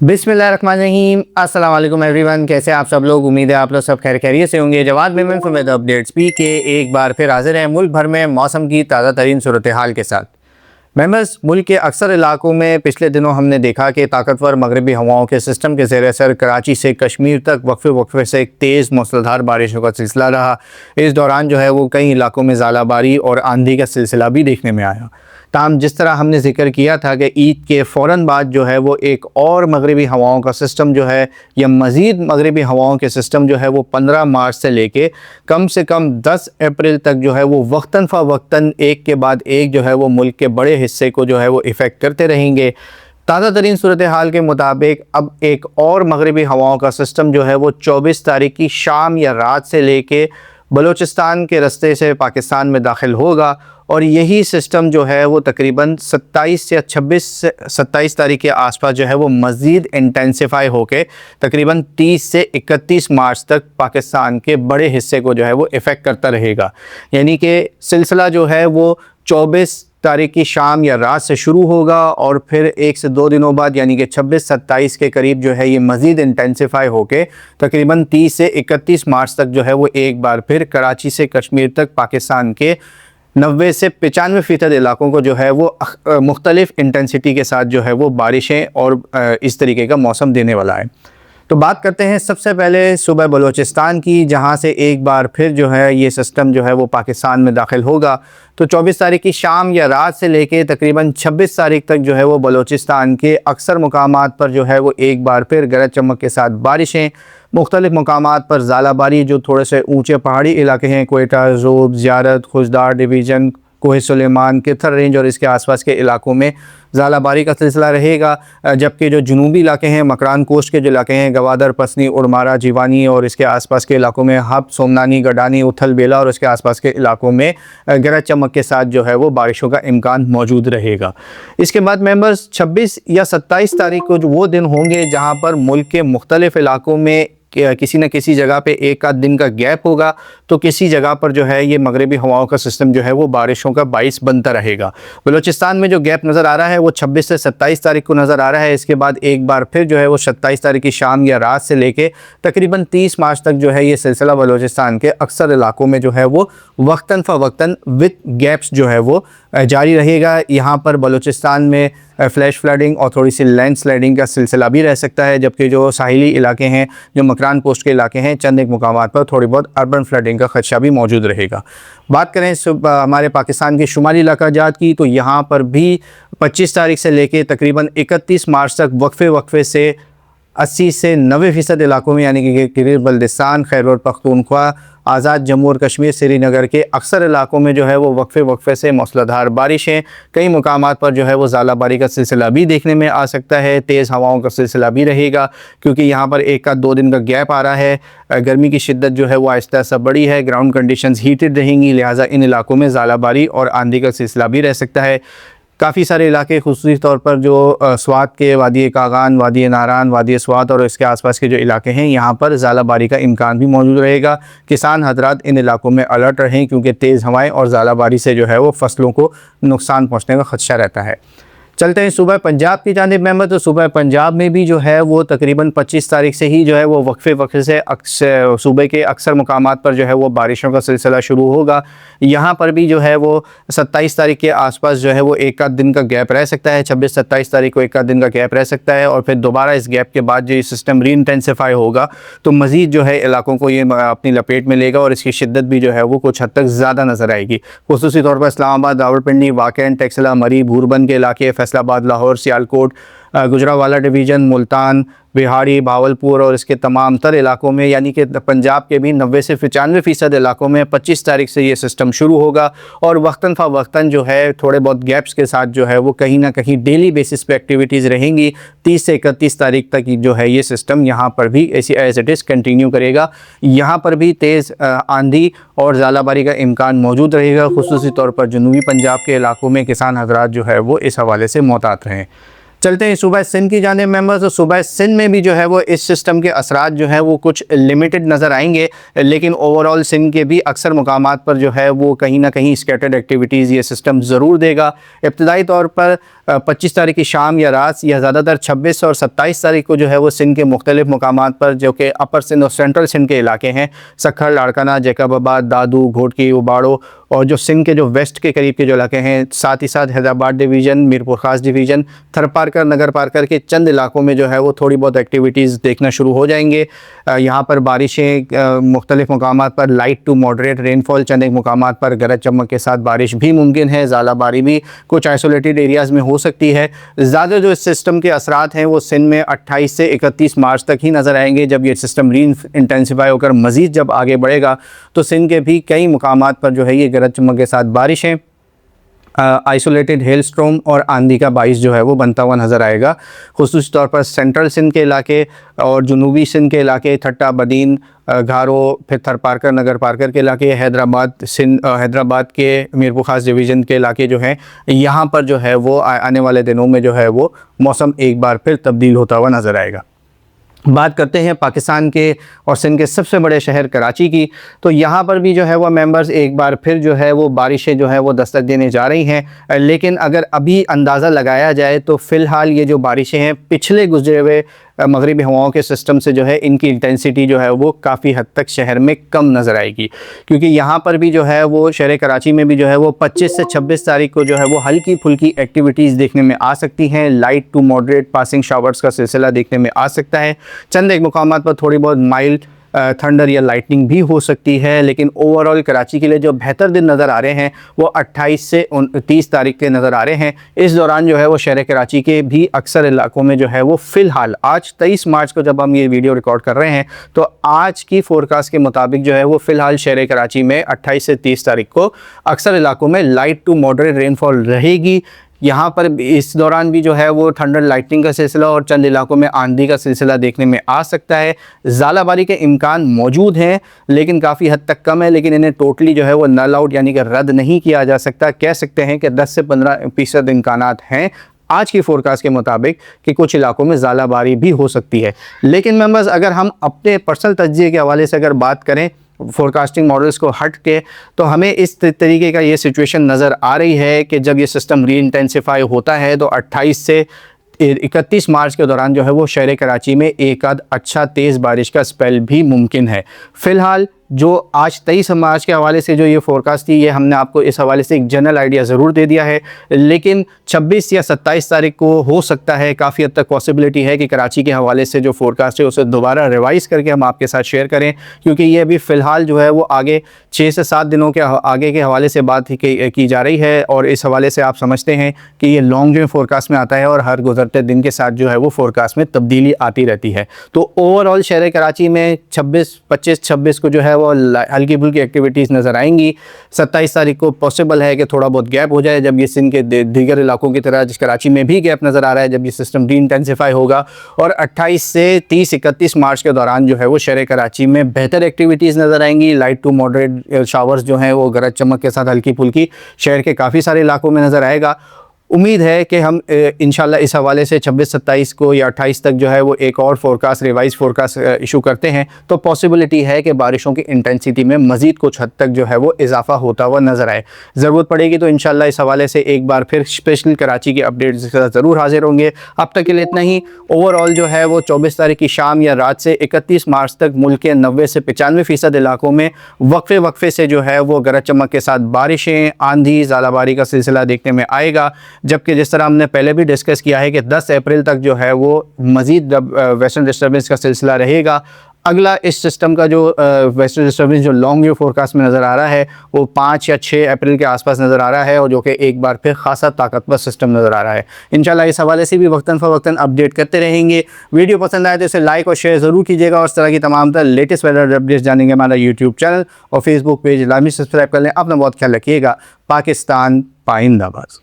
बिस्मिल्लाहिर्रहमानिर्रहीम। अस्सलाम वालेकुम एवरीवन, कैसे आप सब लोग। उम्मीद है आप लोग सब खैर खैरियत से होंगे। Jawad Memon from weather updates P K एक बार फिर हाजिर है मुल्क भर में मौसम की ताज़ा तरीन सूरत हाल के साथ। मेंबर्स, मुल्क के अक्सर इलाकों में पिछले दिनों हमने देखा कि ताकतवर मगरबी हवाओं के सिस्टम के ज़ेर असर कराची से कश्मीर तक वक्फे वक्फे से एक तेज़ मूसलाधार बारिशों का सिलसिला रहा। इस दौरान जो है वो कई इलाकों में ज़ालाबारी और आंधी का सिलसिला भी देखने में आया। ताहम जिस तरह हमने जिक्र किया था कि ईद के फ़ौरन बाद जो है वो एक और मगरबी हवाओं का सिस्टम जो है या मज़ीद मगरबी हवाओं के सिस्टम जो है वो 15 मार्च से कम 10 अप्रैल तक जो है वो वक्तन फ़वक्तन एक के बाद एक जो है वो मुल्क के बड़े हिस्से को जो है वो इफ़ेक्ट करते रहेंगे। ताज़ा तरीन सूरत हाल के मुताबिक अब एक और मगरबी हवाओं का सिस्टम जो है वो 24 तारीख की शाम या रात से लेके बलूचिस्तान के रास्ते से पाकिस्तान में दाखिल होगा और यही सिस्टम जो है वो तकरीबन 27 या 27 तारीख के आसपास जो है वो मज़ीद इंटेंसिफाई होके तकरीबन 30 से 31 मार्च तक पाकिस्तान के बड़े हिस्से को जो है वो इफ़ेक्ट करता रहेगा। यानी कि सिलसिला जो है वो 24 तारीख की शाम या रात से शुरू होगा और फिर 1 से 2 दिनों बाद यानी कि 26-27 के करीब जो है ये मज़ीद इंटेंसिफाई होके तकरीबन 30 से 31 मार्च तक जो है वो एक बार फिर कराची से कश्मीर तक पाकिस्तान के 90 से 95% इलाकों को जो है वो मुख्तलिफ़ इंटेंसिटी के साथ जो है वो बारिशें और इस तरीके का मौसम देने वाला है। तो बात करते हैं सबसे पहले सुबह बलूचिस्तान की, जहां से एक बार फिर जो है ये सिस्टम जो है वो पाकिस्तान में दाखिल होगा। तो 24 तारीख की शाम या रात से लेके तकरीबन 26 तारीख तक जो है वो बलूचिस्तान के अक्सर मुकामात पर जो है वो एक बार फिर गरज चमक के साथ बारिशें, मुख्तलिफ मकामात पर ज़ालाबारी, जो थोड़े से ऊँचे पहाड़ी इलाके हैं, कोयटा, ज़ोब, ज़ियारत, खुशदार डिवीज़न, कोह सुलेमान, किथर रेंज और इसके आसपास के इलाकों में ज़ालाबारी का सिलसिला रहेगा। जबकि जो जुनूबी इलाके हैं, मकरान कोस्ट के जो इलाके हैं, गवादर, पसनी, उड़मारा, जीवानी और इसके आसपास के इलाकों में हब, सोमनानी, गडानी, उथल बेला और इसके आसपास के इलाकों में गरज चमक के साथ जो है वो बारिशों का इम्कान मौजूद रहेगा। इसके बाद मेंबर्स 26 या 27 तारीख को जो वो दिन होंगे जहाँ पर मुल्क के मुख्तलिफ़ इलाकों में किसी न किसी जगह पे एक आध दिन का गैप होगा, तो किसी जगह पर जो है ये मगरबी हवाओं का सिस्टम जो है वो बारिशों का बाइस बनता रहेगा। बलूचिस्तान में जो गैप नज़र आ रहा है वो 26 से 27 तारीख को नज़र आ रहा है। इसके बाद एक बार फिर जो है वो 27 तारीख की शाम या रात से लेके तकरीबन 30 मार्च तक जो है ये सिलसिला बलूचिस्तान के अक्सर इलाकों में जो है वो वक्तन फ़वक्तन विद गैप्स जो है वो जारी रहेगा। यहाँ पर बलूचिस्तान में फ्लैश फ्लडिंग और थोड़ी सी लैंड स्लाइडिंग का सिलसिला भी रह सकता है, जबकि जो साहिली इलाके हैं, जो मकरान कोस्ट के इलाके हैं, चंद एक मुकामात पर थोड़ी बहुत अर्बन फ्लडिंग का खदशा भी मौजूद रहेगा। बात करें हमारे पाकिस्तान के शुमाली इलाका जात की, तो यहाँ पर भी 25 तारीख से लेके तकरीबन 31 मार्च तक वक्फे वक्फे से 80 से 90% इलाकों में यानी कि गिर बल्दिस्तान, खैबर पख्तूनख्वा, आज़ाद जम्मू और कश्मीर, श्रीनगर के अक्सर इलाकों में जो है वो वक्फे वक्फे से मूसलाधार बारिशें, कई मुकामात पर जो है वो ज़ालाबारी का सिलसिला भी देखने में आ सकता है। तेज़ हवाओं का सिलसिला भी रहेगा क्योंकि यहाँ पर 1 या 2 दिन का गैप आ रहा है। गर्मी की शिद्दत जो है वो आहिस्ता आहिस्ता बढ़ी है, ग्राउंड कंडीशंस हीटेड रहेंगी, लिहाजा इन इलाकों में ज़ालाबारी और आंधी का सिलसिला भी रह सकता है। काफ़ी सारे इलाके खुसूसी तौर पर जो स्वात के वादी कागान, वादी नारान, वादी स्वात और इसके आसपास के जो इलाके हैं, यहाँ पर ज़ालाबारी का इम्कान भी मौजूद रहेगा। किसान हजरात इन इलाकों में अलर्ट रहें क्योंकि तेज़ हवाएं और ज़ालाबारी से जो है वो फसलों को नुकसान पहुँचने का खदशा रहता है। चलते हैं सुबह पंजाब की जानिब मेंबर। तो सुबह पंजाब में भी जो है वो तकरीबन 25 तारीख से ही जो है वो वक्फे वक्फे से सूबे के अक्सर मुकामात पर जो है वो बारिशों का सिलसिला शुरू होगा। यहाँ पर भी जो है वो 27 तारीख के आसपास जो है वो एक आध दिन का गैप रह सकता है। 26-27 तारीख को एक आध दिन का गैप रह सकता है और फिर दोबारा इस गैप के बाद जो ये सिस्टम री इंटेंसिफाई होगा तो मज़ीद जो है इलाकों को ये अपनी लपेट में लेगा और इसकी शिद्दत भी जो है वो कुछ हद तक ज़्यादा नज़र आएगी। खुसूसी तौर पर इस्लामाबाद, रावलपिंडी, वाकई, टेक्सला, मरी, भूरबन के इलाके, फैसलाबाद, लाहौर, सियालकोट, गुजरावाला डिवीज़न, मुल्तान, बिहाड़ी, भावलपुर और इसके तमाम तर इलाकों में यानी कि पंजाब के भी 90 से 95% इलाकों में 25 तारीख से ये सिस्टम शुरू होगा और वक्तन फ़वक्तन जो है थोड़े बहुत गैप्स के साथ जो है वो कहीं ना कहीं डेली बेसिस पे एक्टिविटीज़ रहेंगी। 30 से 31 तारीख तक जो है ये सिस्टम यहाँ पर भी ऐसी एज इट इज़ कंटिन्यू करेगा। यहाँ पर भी तेज़ आंधी और ज़ालाबारी का इम्कान मौजूद रहेगा। खुसूसी तौर पर जनूबी पंजाब के इलाकों में किसान हजरात जो है वो इस हवाले से मोहतात रहें। चलते हैं सूबा सिंध की जानिब मेंबर्स। तो सूबा सिंध में भी जो है वो इस सिस्टम के असरात जो है वो कुछ लिमिटेड नज़र आएंगे, लेकिन ओवरऑल सिंध के भी अक्सर मुकामात पर जो है वो कहीं ना कहीं स्कैटर्ड एक्टिविटीज़ ये सिस्टम ज़रूर देगा। इब्तदाई तौर पर 25 तारीख की शाम या रात या ज़्यादातर 26 और 27 तारीख को जो है वो सिंध के मुख्तलिफ मुकामात पर, जो कि अपर सिंध और सेंट्रल सिंध के इलाके हैं, सखर, लाड़काना, जैकबाबाद, दादू, घोटकी, उबाड़ो, और जो सिंध के जो वेस्ट के करीब के जो इलाके हैं, साथ ही साथ हैदराबाद डिवीज़न, मीरपुर ख़ास डिवीज़न, थरपारकर, नगर पारकर के चंद इलाकों में जो है वो थोड़ी बहुत एक्टिविटीज़ देखना शुरू हो जाएंगे। यहाँ पर बारिशें मुख्तलिफ मुकामात पर लाइट टू मॉडरेट रेनफॉल, चंद एक मुकामात पर गरज चमक के साथ बारिश भी मुमकिन है। ज़ालाबारी भी कुछ आइसोलेटेड एरियाज़ में हो सकती है। ज़्यादा जो इस सिस्टम के असरात हैं वो सिंध में 28 से 31 मार्च तक ही नज़र आएंगे। जब ये सिस्टम री इंटेंसिफाई होकर मज़ीद जब आगे बढ़ेगा तो सिंध के भी कई मुकामात पर जो है ये गरज चमक के साथ बारिशें, आइसोलेटेड हेल स्ट्रोम और आंधी का बाइस जो है वो बनता हुआ नज़र आएगा। खुसूसी तौर पर सेंट्रल सिंध के इलाके और जनूबी सिंध के इलाके, ठट्टा, बदीन, घारो, फिर थरपारकर, नगर पारकर के इलाके, हैदराबाद के मीरपुर ख़ास डिवीज़न के इलाके जो हैं, यहाँ पर जो है वो आने वाले दिनों में जो है वो मौसम एक बार फिर तब्दील होता हुआ नज़र आएगा। बात करते हैं पाकिस्तान के और सिंध के सबसे बड़े शहर कराची की। तो यहाँ पर भी जो है वो मेंबर्स एक बार फिर जो है वो बारिशें जो है वो दस्तक देने जा रही हैं। लेकिन अगर अभी अंदाज़ा लगाया जाए तो फ़िलहाल ये जो बारिशें हैं पिछले गुजरे हुए मगरिबी हवाओं के सिस्टम से जो है इनकी इंटेंसिटी जो है वो काफ़ी हद तक शहर में कम नज़र आएगी, क्योंकि यहाँ पर भी जो है वो शहर कराची में भी जो है वो 25 से 26 तारीख को जो है वो हल्की फुल्की एक्टिविटीज़ देखने में आ सकती हैं। Light to moderate passing showers का सिलसिला देखने में आ सकता है। चंद एक मुकामात पर थोड़ी बहुत माइल्ड थंडर या लाइटनिंग भी हो सकती है। लेकिन ओवरऑल कराची के लिए जो बेहतर दिन नज़र आ रहे हैं वो 28 से 29 तारीख के नज़र आ रहे हैं। इस दौरान जो है वो शहर कराची के भी अक्सर इलाकों में जो है वो फ़िलहाल आज 23 मार्च को जब हम ये वीडियो रिकॉर्ड कर रहे हैं तो आज की फ़ोरकास्ट के मुताबिक जो है वो फ़िलहाल शहर कराची में 28 से 30 तारीख को अक्सर इलाकों में लाइट टू मॉडरेट रेनफॉल रहेगी। यहाँ पर इस दौरान भी जो है वो थंडर लाइटनिंग का सिलसिला और चंद इलाकों में आंधी का सिलसिला देखने में आ सकता है। ज़ालाबारी के इम्कान मौजूद हैं लेकिन काफ़ी हद तक कम है, लेकिन इन्हें टोटली जो है वो नल आउट यानी कि रद्द नहीं किया जा सकता। कह सकते हैं कि 10 से 15% इम्कानात हैं आज की फ़ोरकास्ट के मुताबिक कि कुछ इलाकों में ज़ालाबारी भी हो सकती है। लेकिन मेंबर्स अगर हम अपने पर्सनल तज्ज़िये के हवाले से अगर बात करें फोरकास्टिंग मॉडल्स को हट के, तो हमें इस तरीके का ये सिचुएशन नज़र आ रही है कि जब ये सिस्टम री इंटेंसिफाई होता है तो 28 से 31 मार्च के दौरान जो है वो शहर कराची में एक आध अच्छा तेज़ बारिश का स्पेल भी मुमकिन है। फ़िलहाल जो आज 23 मार्च के हवाले से जो ये फोरकास्ट थी ये हमने आपको इस हवाले से एक जनरल आइडिया ज़रूर दे दिया है, लेकिन 26 या 27 तारीख को हो सकता है, काफ़ी हद तक पॉसिबिलिटी है कि कराची के हवाले से जो फोरकास्ट है उसे दोबारा रिवाइज़ करके हम आपके साथ शेयर करें, क्योंकि ये अभी फ़िलहाल जो है वो आगे 6 से 7 दिनों के आगे के हवाले से बात की जा रही है। और इस हवाले से आप समझते हैं कि ये लॉन्ग जो फोरकास्ट में आता है और हर गुजरते दिन के साथ जो है वो फोरकास्ट में तब्दीली आती रहती है। तो ओवरऑल शहर कराची में 25-26 को जो है वो हल्की फुल्की एक्टिविटीज़ नज़र आएंगी। 27 तारीख को पॉसिबल है कि थोड़ा बहुत गैप हो जाए, जब ये सिंध के दीगर इलाकों की तरह जिस कराची में भी गैप नज़र आ रहा है, जब ये सिस्टम डी इंटेंसिफाई होगा। और 28 से 30-31 मार्च के दौरान जो है वो शहर कराची में बेहतर एक्टिविटीज़ नज़र आएंगी। लाइट टू मॉडरेट शावर्स जो हैं वो गरज चमक के साथ हल्की फुल्की शहर के काफ़ी सारे इलाकों में नज़र आएगा। उम्मीद है कि हम इंशाल्लाह इस हवाले से 26-27 को या 28 तक जो है वो एक और फोरकास्ट रिवाइज फोरकास्ट इशू करते हैं, तो पॉसिबिलिटी है कि बारिशों की इंटेंसिटी में मज़ीद कुछ हद तक जो है वो इजाफा होता हुआ नज़र आए। ज़रूरत पड़ेगी तो इंशाल्लाह इस हवाले से एक बार फिर स्पेशल कराची के अपडेट्स के साथ ज़रूर हाजिर होंगे। अब तक के लिए इतना ही। ओवरऑल जो है वो 24 तारीख की शाम या रात से 31 मार्च तक मुल्क के 90 से 95% इलाकों में वक्फे से जो है वो गरज चमक के साथ बारिशें, आंधी, ज़ालाबारी का सिलसिला देखने में आएगा। जबकि जिस तरह हमने पहले भी डिस्कस किया है कि 10 अप्रैल तक जो है वो मज़ीद वेस्टर्न डिस्टर्बेंस का सिलसिला रहेगा। अगला इस सिस्टम का जो वेस्टर्न डिस्टर्बेंस जो लॉन्ग व्यू फोरकास्ट में नज़र आ रहा है वो 5 या 6 अप्रैल के आसपास नज़र आ रहा है, और जो कि एक बार फिर खासा ताकतवर सिस्टम नज़र आ रहा है। इंशाल्लाह इस हवाले से भी वक्तन फ़वक्तन अपडेट करते रहेंगे। वीडियो पसंद आए तो इसे लाइक और शेयर ज़रूर कीजिएगा, और इस तरह की तमाम तरह लेटेस्ट वेदर अपडेट्स जानेंगे हमारा यूट्यूब चैनल और फेसबुक पेज लाजमी सब्सक्राइब कर लें। अपना बहुत ख्याल रखिएगा। पाकिस्तान पाइंदाबाद।